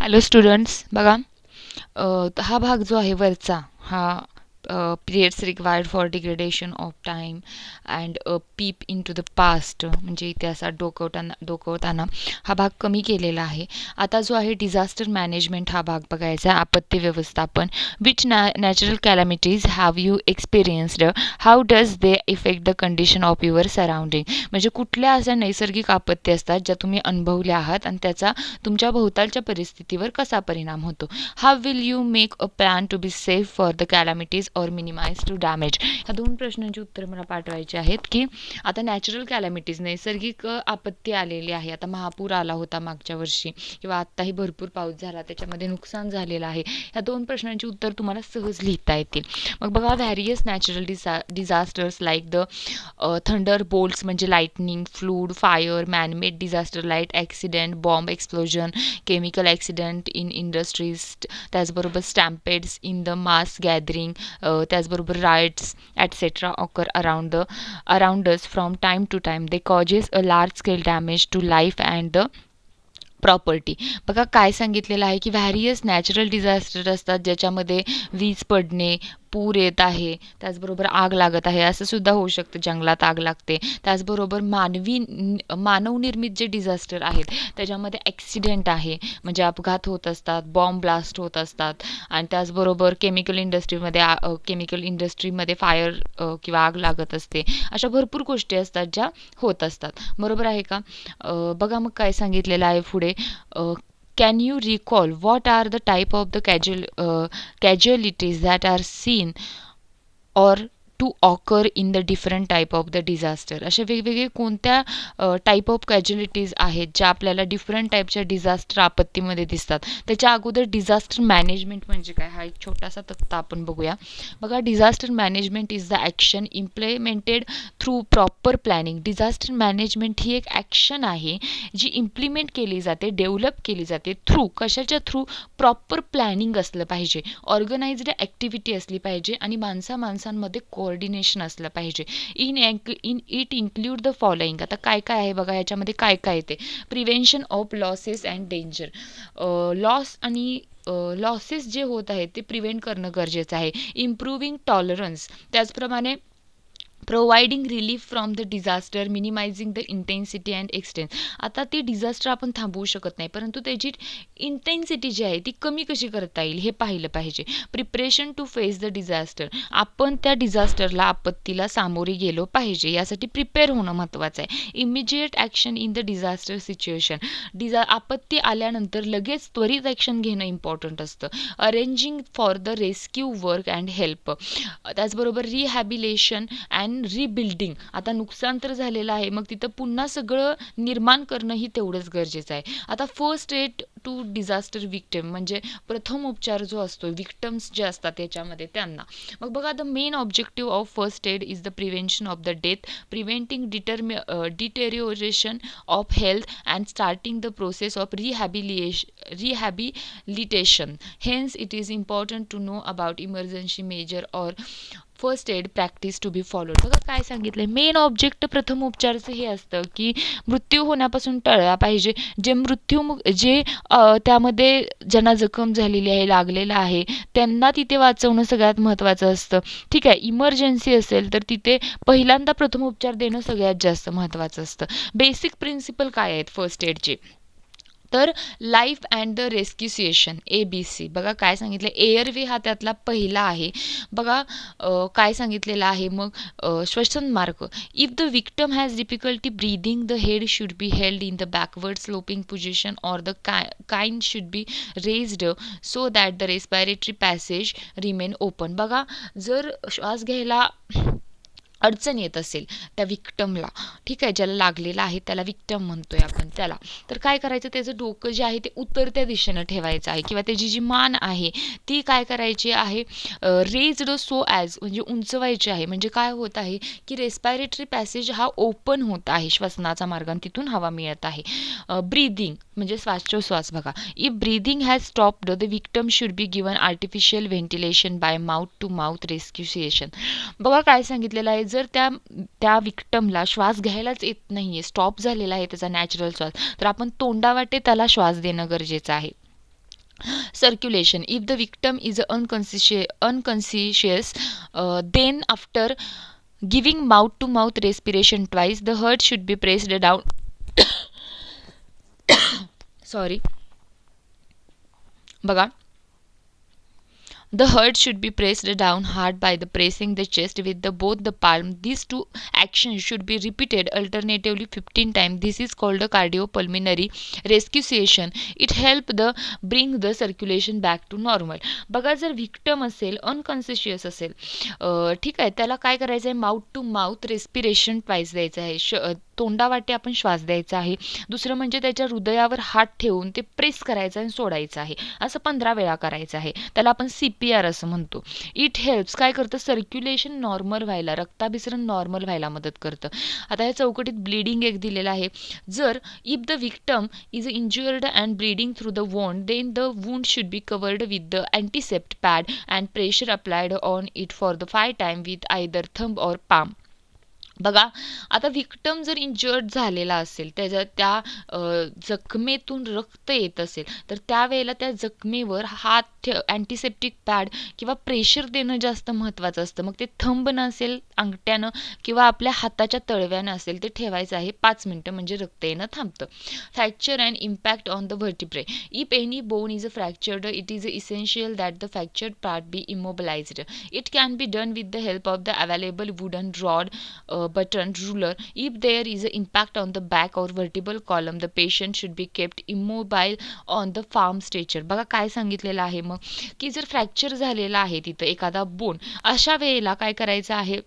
Hello students, बघा हा भाग जो आहे वरचा हा periods required for degradation of time and peep into the past म्हणजे इतिहासात डोकवताना हा भाग कमी केलेला आहे. आता जो आहे डिझास्टर मॅनेजमेंट हा भाग बघायचा आहे. आपत्ती व्यवस्थापन. Which natural calamities have you experienced, how does they effect the condition of your surrounding. म्हणजे कुठल्या अशा नैसर्गिक आपत्ती असतात ज्या तुम्ही अनुभवल्या आहात आणि त्याचा तुमच्या भोवतालच्या परिस्थितीवर कसा परिणाम होतो. How will you make a plan to be safe for the calamities or minimize to damage. ह्या दोन प्रश्नांची उत्तरं मला पाठवायची आहेत की आता नॅचरल कॅलॅमिटीज नैसर्गिक आपत्ती आलेली आहे. आता महापूर आला होता मागच्या वर्षी किंवा आत्ताही भरपूर पाऊस झाला, त्याच्यामध्ये नुकसान झालेलं आहे. ह्या दोन प्रश्नांची उत्तर तुम्हाला सहज लिहिता येतील. मग बघा, various natural disasters like the thunder bolts म्हणजे lightning, flood, fire, manmade disaster like accident, bomb explosion, chemical accident in industries, त्याचबरोबर stampedes in the mass gathering, त्याचबरोबर riots etcetera occur around us from time to time. They causes a large scale damage to life and the property. बघा काय सांगितलेलं आहे की various natural disaster असतात ज्याच्यामध्ये वीज पडणे, पूर येत आहे, त्याचबरोबर आग लागत आहे, असं सुद्धा होऊ शकतं, जंगलात आग लागते. त्याचबरोबर मानवनिर्मित जे डिझास्टर आहेत त्याच्यामध्ये ॲक्सिडेंट आहे म्हणजे अपघात होत असतात, बॉम्ब ब्लास्ट होत असतात आणि त्याचबरोबर केमिकल इंडस्ट्रीमध्ये फायर किंवा आग लागत असते. अशा भरपूर गोष्टी असतात ज्या होत असतात. बरोबर आहे का? बघा मग काय सांगितलेलं आहे पुढे. Can you recall what are the type of the casualties that are seen or to occur in the different type of the disaster. अशा वेगवेगळे कोणत्या टाईप ऑफ कॅज्युलिटीज आहेत ज्या आपल्याला डिफरंट टाईपच्या डिझास्टर आपत्तीमध्ये दिसतात. त्याच्या अगोदर डिझास्टर मॅनेजमेंट म्हणजे काय हा एक छोटासा तक्ता आपण बघूया. बघा, disaster management is the action implemented through proper planning. Disaster management ही एक ॲक्शन आहे जी इम्प्लिमेंट केली जाते, डेव्हलप केली जाते थ्रू कशाच्या थ्रू? प्रॉपर प्लॅनिंग असलं पाहिजे, ऑर्गनाइज्ड ॲक्टिव्हिटी असली पाहिजे आणि माणसांमध्ये कोऑर्डिनेशन असलं पाहिजे. In it include the following. आता काय काय आहे बघा, याच्यामध्ये काय काय येते. Prevention of losses and danger. Losses जे होत आहेत ते प्रिव्हेंट करणं गरजेचं आहे. इम्प्रूव्हिंग टॉलरन्स, त्याचप्रमाणे providing relief from the disaster, minimizing the intensity and extents. आता ते डिझास्टर आपण थांबवू शकत नाही, परंतु त्याची इंटेन्सिटी जी आहे ती कमी कशी करता येईल हे पाहिलं पाहिजे. Preparation to face the disaster, आपण त्या डिझास्टरला, आपत्तीला सामोरे गेलो पाहिजे, यासाठी प्रिपेअर होणं महत्त्वाचं आहे. Immediate action in the disaster situation, आपत्ती आल्यानंतर लगेच त्वरित ॲक्शन घेणं इम्पॉर्टंट असतं. Arranging for the rescue work and help, त्याचबरोबर रिहॅबिलेशन अँड रिबिल्डिंग. आता नुकसान तर झालेलं आहे, मग तिथं पुन्हा सगळं निर्माण करणं ही तेवढंच गरजेचं आहे. आता first aid to disaster victim म्हणजे प्रथम उपचार जो असतो विक्टम्स जे असतात त्याच्यामध्ये त्यांना. मग बघा, the main objective of first aid is the prevention of the death, preventing deterioration of health and starting the process of rehabilitation. Hence it is important to know about emergency measure or first aid practice to be followed. बघा काय सांगितलं, main object प्रथम उपचारचं हे असतं की मृत्यू होण्यापासून टळला पाहिजे. जे त्यामध्ये ज्यांना जखम झालेली आहे, लागलेलं आहे, त्यांना तिथे वाचवणं सगळ्यात महत्त्वाचं असतं. ठीक आहे, इमर्जन्सी असेल तर तिथे पहिल्यांदा प्रथम उपचार देणं सगळ्यात जास्त महत्त्वाचं असतं. बेसिक प्रिन्सिपल काय आहेत फर्स्ट एडचे? तर लाईफ अँड द रेस्क्युसिएशन, ABC. बघा काय सांगितलं, एअरवे हा त्यातला पहिला आहे. बघा काय सांगितलेलं आहे मग, श्वसन मार्ग. If the victim has difficulty breathing, the head should be held in the backward sloping position or the chin should be raised so that the respiratory passage remain open. बघा, जर श्वास घ्यायला अडचण येत असेल त्या विक्टमला, ठीक आहे, ज्याला लागलेला आहे त्याला विक्टम म्हणतोय आपण त्याला, तर काय करायचं, त्याचं डोकं जे आहे ते उतरत्या दिशेनं ठेवायचं आहे किंवा त्याची जी मान आहे ती काय करायची आहे, रेज्ड सो ॲज म्हणजे उंचवायची आहे. म्हणजे काय होत आहे की रेस्पायरेटरी पॅसेज हा ओपन होत आहे, श्वसनाचा मार्ग, आणि तिथून हवा मिळत आहे. ब्रीदिंग म्हणजे श्वासोच्छ्वास. बघा, if breathing has stopped the victim should be given artificial ventilation by mouth to mouth resuscitation. बघा काय सांगितलेलं आहे, जर त्या विक्टमला श्वास घ्यायलाच येत नाहीये, स्टॉप झालेला आहे त्याचा नॅचरल श्वास, तर आपण तोंडावाटे त्याला श्वास देणं गरजेचं आहे. Circulation. If the victim is unconscious, then after giving mouth to mouth respiration twice, the heart should be pressed down. Sorry. बघा, the heart should be pressed down hard by the pressing the chest with the both the palm. These two actions should be repeated alternatively 15 times. This is called a cardiopulmonary resuscitation. It help the bring the circulation back to normal. बघा, जर व्हिक्टम असेल, unconscious असेल, ठीक आहे, त्याला काय करायचं आहे, mouth to mouth respiration twice द्यायचं आहे. तोंडावाटे आपण श्वास द्यायचा आहे. दुसरं म्हणजे त्याच्या हृदयावर हात ठेवून ते प्रेस करायचं आणि सोडायचं आहे. असं 15 वेळा करायचं आहे. त्याला आपण CPR असं म्हणतो. इट हेल्प्स काय करतं, सर्क्युलेशन नॉर्मल व्हायला, रक्ताभिसरण नॉर्मल व्हायला मदत करतं. आता या चौकटीत ब्लिडिंग एक दिलेलं आहे. जर if the victim is injured and bleeding through the wound, then the wound should be covered with the antiseptic pad and pressure applied on it for the 5 time with either thumb or palm. बघा, आता व्हिक्टम जर injured झालेला असेल, त्या जखमेतून रक्त येत असेल, तर त्यावेळेला त्या जखमेवर हात अँटीसेप्टिक पॅड किंवा प्रेशर देणं जास्त महत्त्वाचं असतं. मग ते थंब नसेल अंगठ्यानं किंवा आपल्या हाताच्या तळव्यानं असेल, ते ठेवायचं आहे 5 मिनटं, म्हणजे रक्त येणं थांबतं. Fracture and impact on the vertebrae. If any bone is fractured, it is essential that the fractured part be immobilized. It can be done with the help of the available wooden rod, button, ruler. If there is an impact on the back or vertebral column, the patient should be kept immobile on the farm stretcher. बघा काय सांगितलेलं आहे मग, की जर fracture झालेला आहे तिथं एखादा बोन, अशा वेळेला काय करायचं आहे,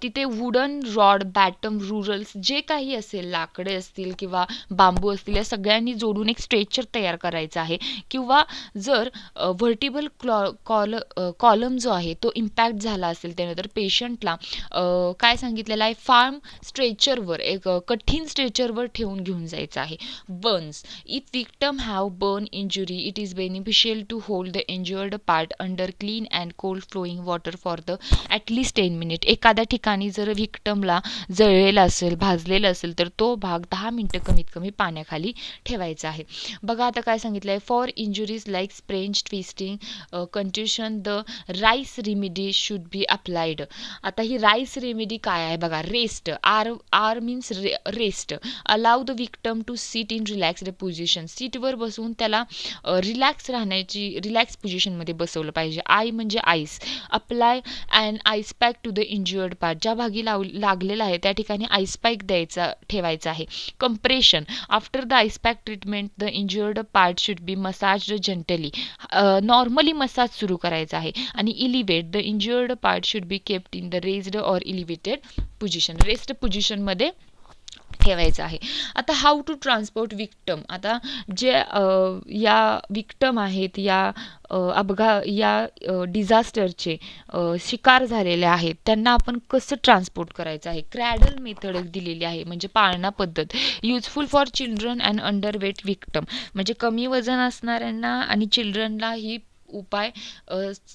तिथे वुडन रॉड, बॅटम, रुरल्स जे काही असेल, लाकडे असतील किंवा बांबू असतील, या सगळ्यांनी जोडून एक स्ट्रेचर तयार करायचा आहे. किंवा जर व्हर्टिबल कॉलम जो आहे तो इम्पॅक्ट झाला असेल त्यानंतर पेशंटला काय सांगितलेलं आहे, फार्म स्ट्रेचरवर, एक कठीण स्ट्रेचरवर ठेवून घेऊन जायचं आहे. Burns. If victim have burn injury, it is beneficial to hold the injured part under clean and cold flowing water for the at least 10 minute. एखाद्या ठिकाणी जर व्हिक्टमला जळलेलं असेल, भाजलेलं असेल, तर तो भाग 10 मिनिटं कमीत कमी पाण्याखाली ठेवायचा आहे. बघा आता काय सांगितलं आहे, for injuries like sprains, twisting, contusion, the RICE remedy should be applied. आता ही राईस रेमेडी काय आहे बघा, rest. R means rest. Allow the victim to seat in relaxed position. सीटवर बसून त्याला रिलॅक्स राहण्याची, रिलॅक्स पोझिशनमध्ये बसवलं पाहिजे. आय म्हणजे ice. Apply and ice pack to the injured part. ज्या भागी लागलेला आहे त्या ठिकाणी आईस पॅक ठेवायचा आहे. Compression. After the ice pack treatment, the injured part should be massaged gently. Normally massage सुरू करायचा आहे. आणि elevate. The injured part should be kept in the raised or elevated position. Rest पोझिशनमध्ये ठेवायचं आहे. आता हाऊ टू ट्रान्सपोर्ट विक्टम. आता जे या विक्टम आहेत, या डिझास्टरचे शिकार झालेले आहेत, त्यांना आपण कसं ट्रान्सपोर्ट करायचं आहे. क्रॅडल मेथड एक दिलेली आहे, म्हणजे पाळणा पद्धत. Useful for children and underweight victim. म्हणजे कमी वजन असणाऱ्यांना आणि चिल्ड्रनला ही उपाय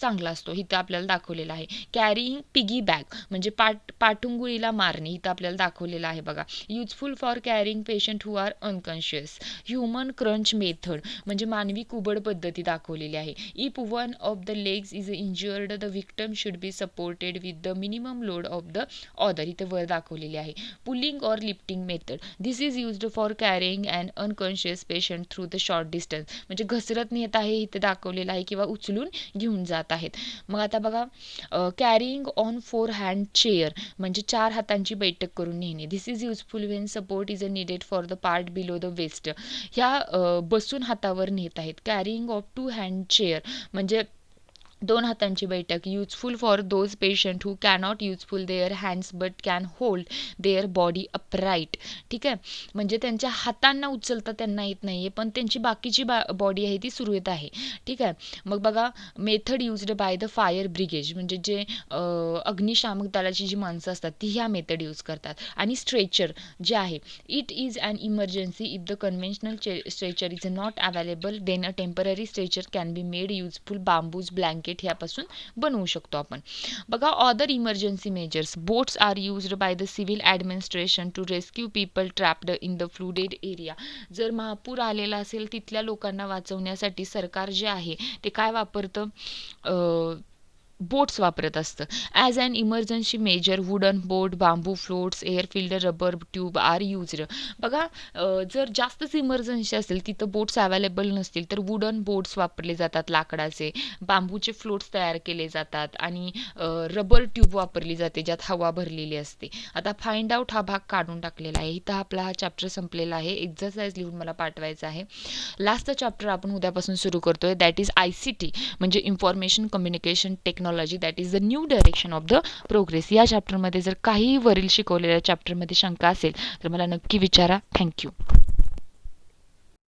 चांगला असतो. इथं आपल्याला दाखवलेला आहे. कॅरिंग पिगी बॅग म्हणजे पाठुंगुळीला मारणे, इथं आपल्याला दाखवलेलं आहे बघा. Useful for carrying patient who are unconscious. Human crunch method म्हणजे मानवी कुबड पद्धती दाखवलेली आहे. If one of the legs is injured, the victim should be supported with the minimum load of the other. इथे वर दाखवलेली आहे. Pulling or lifting method. This is used for carrying and unconscious patient through the short distance. म्हणजे घसरत नेत आहे इथे दाखवलेलं आहे, किंवा उचलून घेऊन जात आहेत. मग आता बघा, कॅरिंग ऑन 4 हँड चेअर म्हणजे 4 हातांची बैठक करून नेणे. This is useful when support is needed for the part below the waist. ह्या बसून हातावर नेत आहेत. कॅरिंग ऑफ 2 हँड चेअर म्हणजे 2 हातांची बैठक. Useful for those patient who cannot useful their hands but can hold their body upright. ठीक आहे, म्हणजे त्यांच्या हातांना उचलता त्यांना येत नाही आहे, पण त्यांची बाकीची बॉडी आहे ती सुरळीत आहे. ठीक आहे. मग बघा, method used by the fire brigade म्हणजे जे अग्निशामक दलाची जी माणसं असतात ती ह्या मेथड यूज करतात. आणि स्ट्रेचर जे आहे, it is an emergency if the conventional stretcher is not available, then a temporary stretcher can be made useful. Bamboos, blanket blanket ह्यापासून बनवू शकतो आपण. बघा, other emergency measures. Boats are used by the civil administration to rescue people trapped in the flooded area. जर महापूर आलेला असेल तिथल्या लोकांना वाचवण्यासाठी सरकार जे आहे ते काय वापरतं, बोट्स वापरत असतं. As an emergency measure wooden boat, bamboo floats, air filter, rubber tube are used. बघा, जर जास्तच इमर्जन्सी असेल, तिथं बोट्स अवेलेबल नसतील तर वुडन बोट्स वापरले जातात लाकडाचे, बांबूचे फ्लोट्स तयार केले जातात आणि रबर ट्यूब वापरली जाते ज्यात हवा भरलेली असते. आता फाइंड आउट हा भाग काढून टाकलेला आहे. इथं आपला हा चॅप्टर संपलेला आहे. एक्झरसाइज लिहून मला पाठवायचं आहे. लास्ट चॅप्टर आपण उद्यापासून सुरू करतोय, दॅट इज ICT म्हणजे information communication technology, that is the new direction of the progress. या चॅप्टरमध्ये जर काही वरील शिकवलेल्या चॅप्टरमध्ये शंका असेल तर मला नक्की विचारा. थँक्यू.